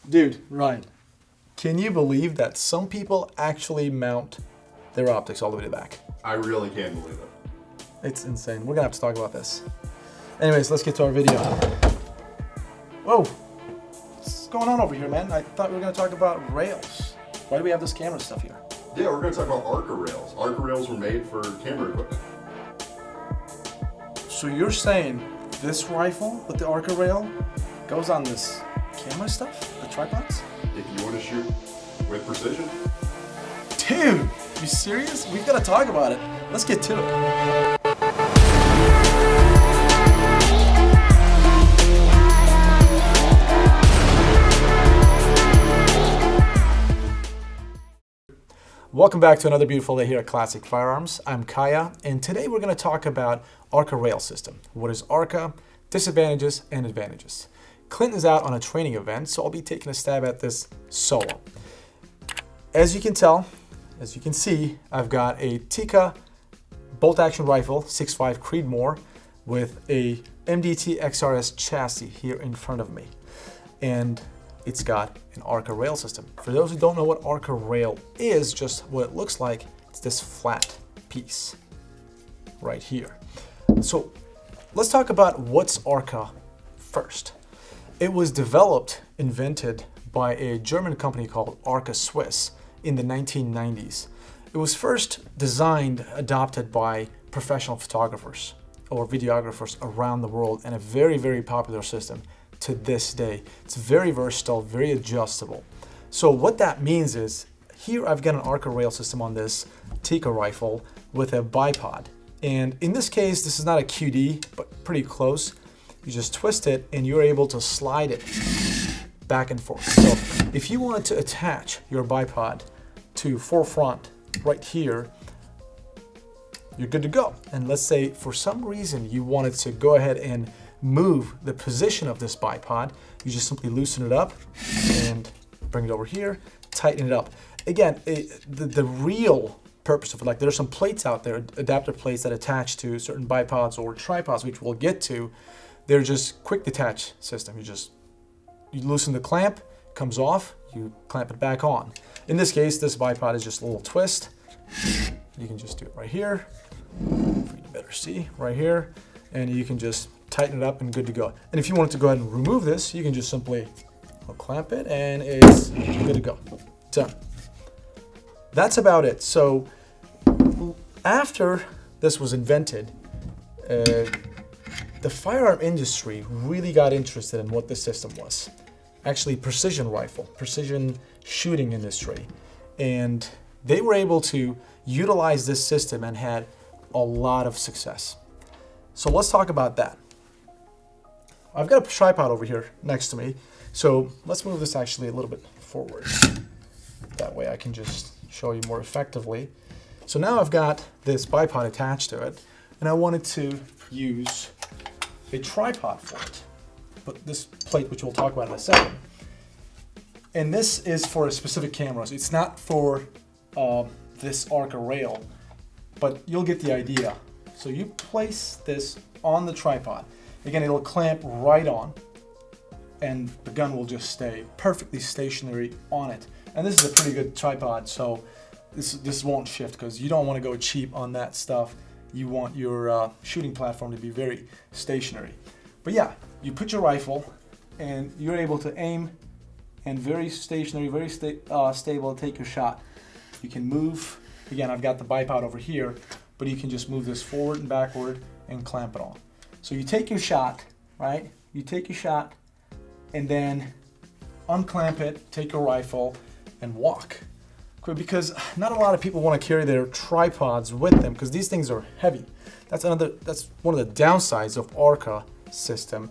Dude, Ryan, can you believe that some people actually mount their optics all the way to the back? I really can't believe it. It's insane. We're gonna have to talk about this. Anyways, let's get to our video. Whoa, what's going on over here, man? I thought we were gonna talk about rails. Why do we have this camera stuff here? Yeah, we're gonna talk about ARCA rails. ARCA rails were made for camera equipment. So you're saying this rifle with the ARCA rail goes on this camera stuff, the tripods? If you want to shoot with precision. Dude, you serious? We've got to talk about it. Let's get to it. Welcome back to another beautiful day here at Classic Firearms. I'm Kaya, and today we're going to talk about ARCA rail system. What is ARCA? Disadvantages and advantages. Clinton's out on a training event, so I'll be taking a stab at this solo. As you can tell, as you can see, I've got a Tikka bolt-action rifle, 6.5 Creedmoor, with a MDT XRS chassis here in front of me. And it's got an ARCA rail system. For those who don't know what ARCA rail is, just what it looks like, it's this flat piece right here. So let's talk about what's ARCA first. It was developed, invented by a German company called ARCA Swiss in the 1990s. It was first designed, adopted by professional photographers or videographers around the world, and a very, very popular system to this day. It's very versatile, very adjustable. So what that means is, here I've got an ARCA rail system on this Tikka rifle with a bipod. And in this case, this is not a QD, but pretty close. You just twist it and you're able to slide it back and forth. So if you wanted to attach your bipod to forefront right here, you're good to go. And let's say for some reason you wanted to go ahead and move the position of this bipod, you just simply loosen it up and bring it over here, tighten it up. Again, the real purpose of it, like there's some plates out there, adapter plates that attach to certain bipods or tripods, which we'll get to. They're just quick detach system. You loosen the clamp, comes off, you clamp it back on. In this case, this bipod is just a little twist. You can just do it right here, for you to better see, right here, and you can just tighten it up and good to go. And if you wanted to go ahead and remove this, you can just simply clamp it and it's good to go. Done. That's about it. So after this was invented, the firearm industry really got interested in what this system was. Actually, precision rifle, precision shooting industry. And they were able to utilize this system and had a lot of success. So let's talk about that. I've got a tripod over here next to me. So let's move this actually a little bit forward. That way I can just show you more effectively. So now I've got this bipod attached to it, and I wanted to use a tripod for it. But this plate, which we'll talk about in a second. And this is for a specific camera. So it's not for this ARCA rail, but you'll get the idea. So you place this on the tripod. Again, it'll clamp right on, and the gun will just stay perfectly stationary on it. And this is a pretty good tripod, so this won't shift because you don't want to go cheap on that stuff. You want your shooting platform to be very stationary. But yeah, you put your rifle, and you're able to aim, and very stationary, very stable to take your shot. You can move. Again, I've got the bipod over here, but you can just move this forward and backward and clamp it on. So you take your shot, right? You take your shot and then unclamp it, take your rifle and walk. Because not a lot of people want to carry their tripods with them because these things are heavy. That's one of the downsides of ARCA system,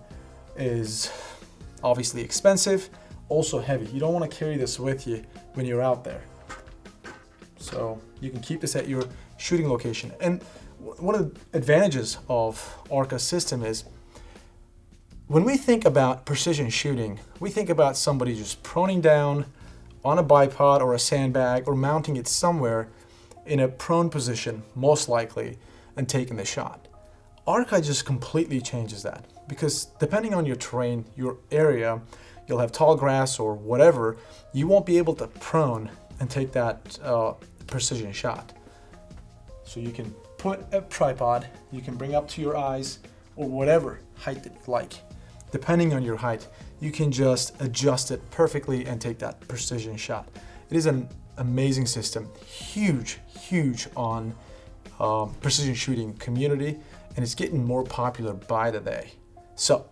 is obviously expensive, also heavy. You don't want to carry this with you when you're out there. So you can keep this at your shooting location. And one of the advantages of ARCA system is when we think about precision shooting, we think about somebody just proning down on a bipod or a sandbag or mounting it somewhere in a prone position, most likely, and taking the shot. ARCA just completely changes that, because depending on your terrain, your area, you'll have tall grass or whatever, you won't be able to prone and take that precision shot. So you can put a tripod, you can bring up to your eyes or whatever height that you like. Depending on your height, you can just adjust it perfectly and take that precision shot. It is an amazing system, huge on precision shooting community, and it's getting more popular by the day. So,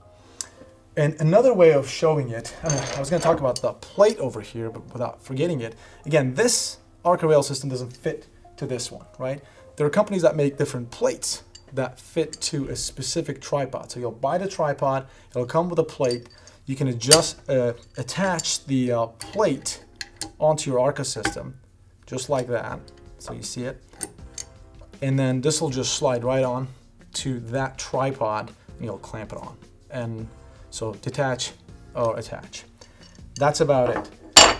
and another way of showing it, I was going to talk about the plate over here, but without forgetting it. Again, this ARCA rail system doesn't fit to this one, right? There are companies that make different plates that fit to a specific tripod. So you'll buy the tripod, it'll come with a plate. You can attach the plate onto your ARCA system, just like that. So you see it. And then this will just slide right on to that tripod and you'll clamp it on. And so detach or attach. That's about it.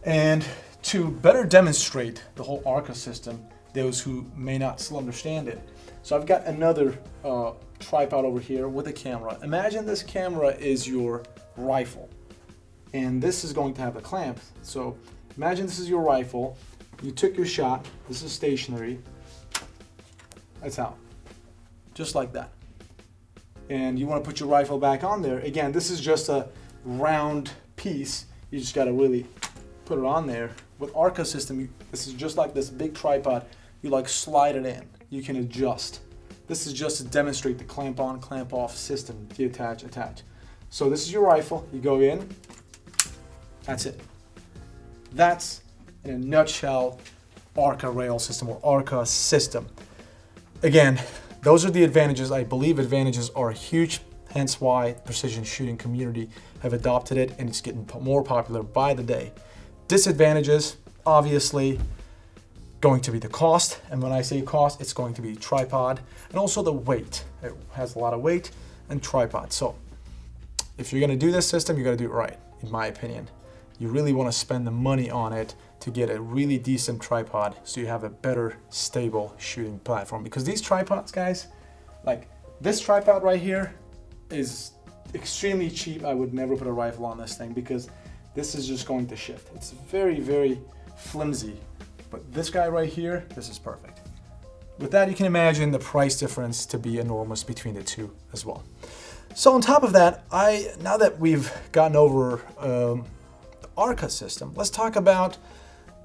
And to better demonstrate the whole ARCA system, those who may not still understand it. So I've got another tripod over here with a camera. Imagine this camera is your rifle, and this is going to have a clamp. So imagine this is your rifle. You took your shot. This is stationary. That's out, just like that. And you want to put your rifle back on there. Again, this is just a round piece. You just got to really put it on there. With ARCA system, this is just like this big tripod. You like slide it in. You can adjust. This is just to demonstrate the clamp on, clamp off system. Detach, attach. So this is your rifle. You go in. That's it. That's, in a nutshell, ARCA rail system or ARCA system. Again, those are the advantages. I believe advantages are huge, hence why the precision shooting community have adopted it, and it's getting more popular by the day. Disadvantages, obviously, going to be the cost, and when I say cost, it's going to be tripod, and also the weight. It has a lot of weight and tripod. So if you're going to do this system, you got to do it right, in my opinion. You really want to spend the money on it to get a really decent tripod so you have a better, stable shooting platform. Because these tripods, guys, like this tripod right here is extremely cheap. I would never put a rifle on this thing because this is just going to shift. It's very flimsy. But this guy right here, this is perfect. With that, you can imagine the price difference to be enormous between the two as well. So on top of that, now that we've gotten over the ARCA system, let's talk about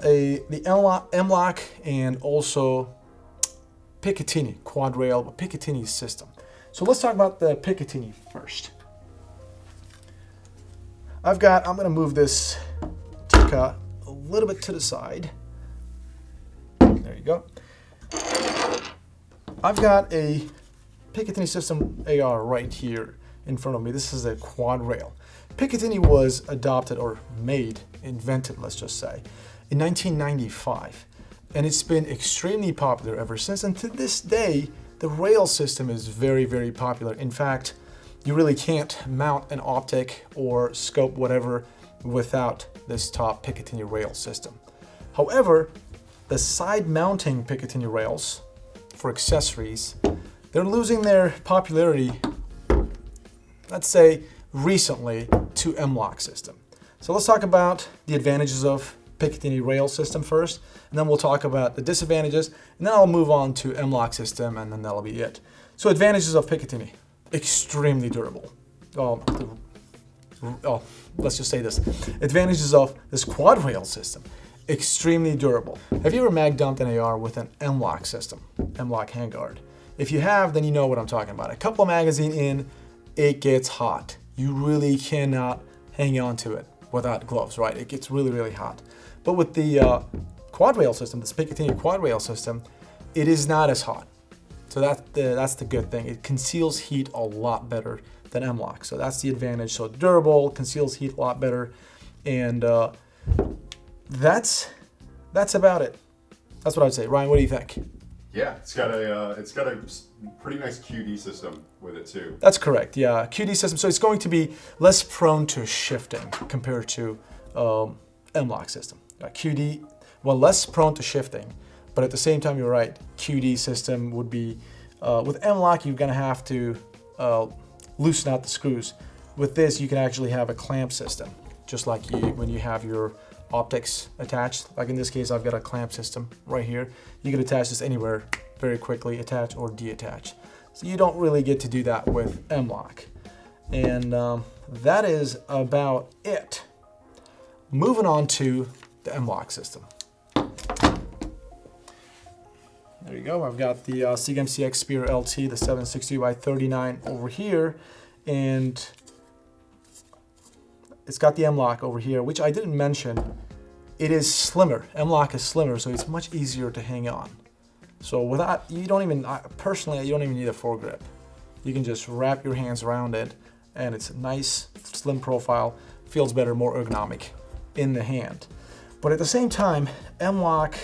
the M-LOK and also Pikatin quad rail Pikatin system. So let's talk about the Pikatin first. I'm going to move this Tika a little bit to the side. There you go. I've got a Pikatin system AR right here in front of me. This is a quad rail. Pikatin was adopted or invented, let's just say, in 1995. And it's been extremely popular ever since. And to this day, the rail system is very popular. In fact, you really can't mount an optic or scope whatever without this top Pikatin rail system. However, the side mounting Pikatin rails for accessories, they're losing their popularity, let's say recently, to M-LOK system. So let's talk about the advantages of Pikatin rail system first, and then we'll talk about the disadvantages, and then I'll move on to M-LOK system, and then that'll be it. So advantages of Pikatin: extremely durable. Let's just say this. Advantages of this quad rail system: extremely durable. Have you ever mag dumped an AR with an M-LOK system, M-LOK handguard? If you have, then you know what I'm talking about. A couple of magazines in, it gets hot. You really cannot hang on to it without gloves, right? It gets really hot. But with the quad rail system, this Pikatin quad rail system, it is not as hot. So that's the good thing. It conceals heat a lot better than M-LOK. So that's the advantage. So durable, conceals heat a lot better, and that's about it. That's what I'd say. Ryan, what do you think? Yeah, it's got a pretty nice QD system with it too. That's correct. Yeah, QD system. So it's going to be less prone to shifting compared to M-LOK system. QD, well, less prone to shifting, but at the same time, you're right. QD system would be with M-LOK. You're gonna have to loosen out the screws with this, you can actually have a clamp system, just like when you have your optics attached. Like in this case, I've got a clamp system right here. You can attach this anywhere very quickly, attach or detach. So you don't really get to do that with M-LOK. And that is about it. Moving on to the M-LOK system. There you go. I've got the Seagam CX Spear LT, the 760x39 over here, and it's got the M-LOK over here, which I didn't mention. It is slimmer. M-LOK is slimmer, so it's much easier to hang on. So without, you don't even, personally, you don't even need a foregrip. You can just wrap your hands around it, and it's a nice, slim profile, feels better, more ergonomic in the hand. But at the same time, M-LOK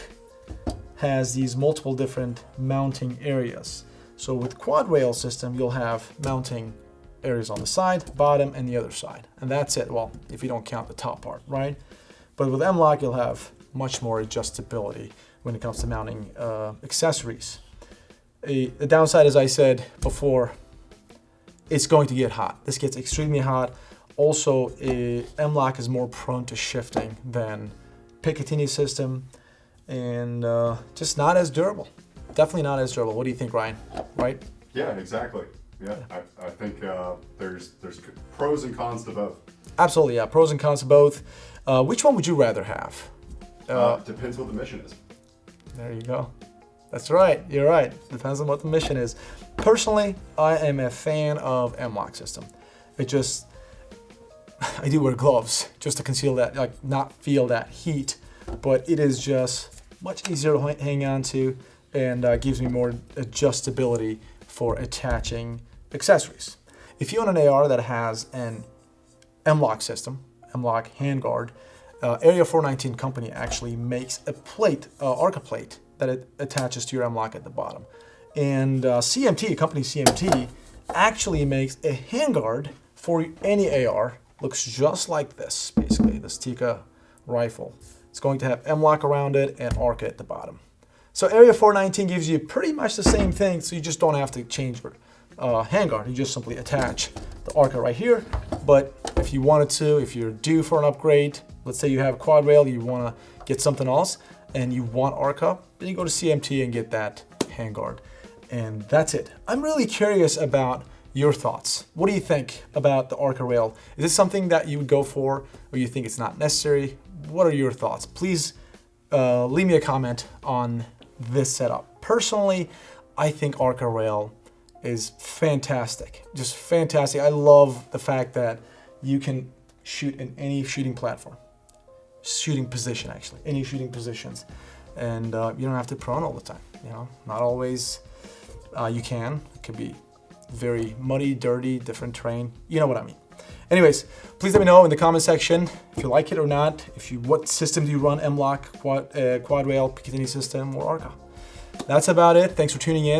has these multiple different mounting areas. So with quad rail system, you'll have mounting areas on the side, bottom, and the other side. And that's it, well, if you don't count the top part, right? But with M-LOK, you'll have much more adjustability when it comes to mounting accessories. The downside, as I said before, it's going to get hot. This gets extremely hot. Also, M-LOK is more prone to shifting than Pikatin system, and just not as durable. Definitely not as durable. What do you think, Ryan? Right? Yeah, exactly. Yeah, I think there's pros and cons to both. Absolutely, yeah. Pros and cons to both. Which one would you rather have? Depends what the mission is. There you go. That's right. You're right. Depends on what the mission is. Personally, I am a fan of M-LOK system. It just, I do wear gloves just to conceal that, like not feel that heat, but it is just much easier to hang on to and gives me more adjustability for attaching accessories. If you own an AR that has an M-LOK system, M-LOK handguard, Area 419 company actually makes a plate, ARCA plate, that it attaches to your M-LOK at the bottom. And CMT, company CMT, actually makes a handguard for any AR. Looks just like this, basically, this Tika rifle. It's going to have M-LOK around it and ARCA at the bottom. So Area 419 gives you pretty much the same thing, so you just don't have to change your handguard. You just simply attach the ARCA right here. But if you wanted to, if you're due for an upgrade, let's say you have a quad rail, you want to get something else, and you want ARCA, then you go to CMT and get that handguard. And that's it. I'm really curious about your thoughts. What do you think about the ARCA rail? Is this something that you would go for, or you think it's not necessary? What are your thoughts? Please leave me a comment on this setup. Personally, I think ARCA rail is fantastic, just fantastic. I love the fact that you can shoot in any shooting platform, shooting position actually, any shooting positions, and you don't have to prone all the time. You know, not always. You can. It could be very muddy, dirty, different terrain. You know what I mean. Anyways, please let me know in the comment section if you like it or not. What system do you run? M-LOK, quad rail, Pikatin system, or ARCA? That's about it. Thanks for tuning in.